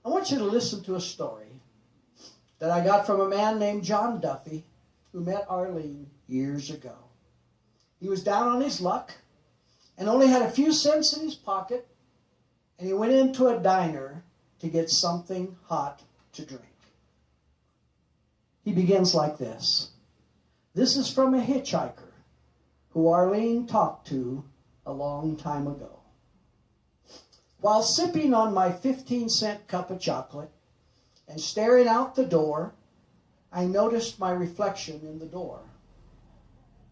I want you to listen to a story that I got from a man named John Duffy who met Arleen years ago. He was down on his luck and only had a few cents in his pocket, and he went into a diner to get something hot to drink. He begins like this. This is from a hitchhiker who Arleen talked to a long time ago. While sipping on my 15-cent cup of chocolate and staring out the door, I noticed my reflection in the door.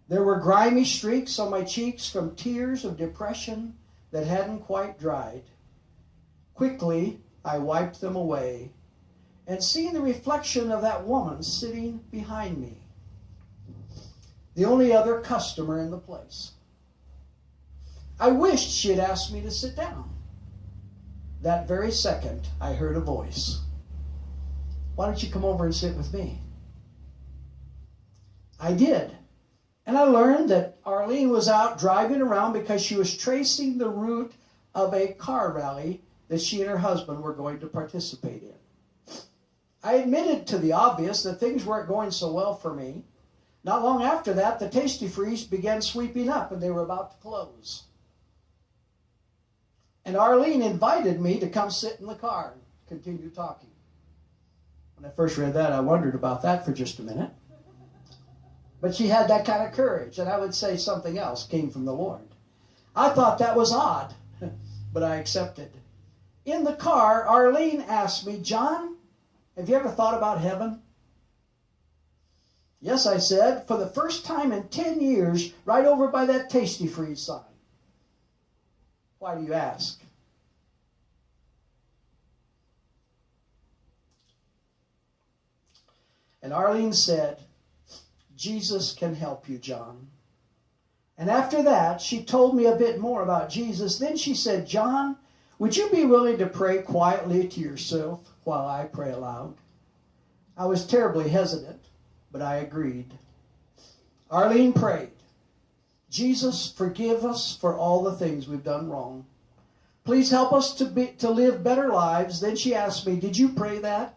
There were grimy streaks on my cheeks from tears of depression that hadn't quite dried. Quickly, I wiped them away and seeing the reflection of that woman sitting behind me, the only other customer in the place. I wished she had asked me to sit down. That very second, I heard a voice. Why don't you come over and sit with me? I did. And I learned that Arleen was out driving around because she was tracing the route of a car rally that she and her husband were going to participate in. I admitted to the obvious that things weren't going so well for me. Not long after that, the Tasty Freeze began sweeping up and they were about to close. And Arleen invited me to come sit in the car and continue talking. When I first read that, I wondered about that for just a minute. But she had that kind of courage, and I would say something else came from the Lord. I thought that was odd, but I accepted. In the car, Arleen asked me, John, have you ever thought about heaven? Yes, I said, for the first time in 10 years, right over by that Tasty Freeze sign. Why do you ask? And Arleen said, Jesus can help you, John. And after that, she told me a bit more about Jesus. Then she said, John, would you be willing to pray quietly to yourself while I pray aloud? I was terribly hesitant, but I agreed. Arleen prayed. Jesus, forgive us for all the things we've done wrong. Please help us to live better lives. Then she asked me, did you pray that?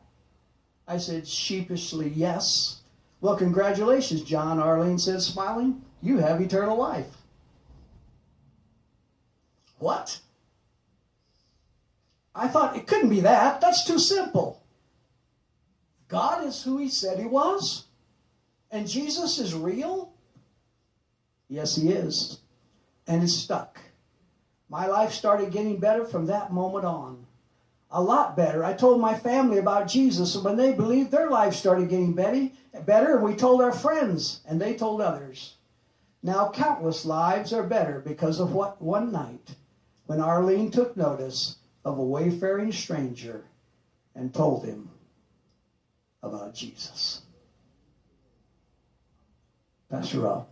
I said sheepishly, yes. Well, congratulations, John, Arleen said, smiling. You have eternal life. What? I thought it couldn't be that. That's too simple. God is who he said he was. And Jesus is real? Yes, he is. And it's stuck. My life started getting better from that moment on. A lot better. I told my family about Jesus, and when they believed, their lives started getting better, and we told our friends, and they told others. Now countless lives are better because of what one night when Arleen took notice of a wayfaring stranger and told him about Jesus. Pastor Rob.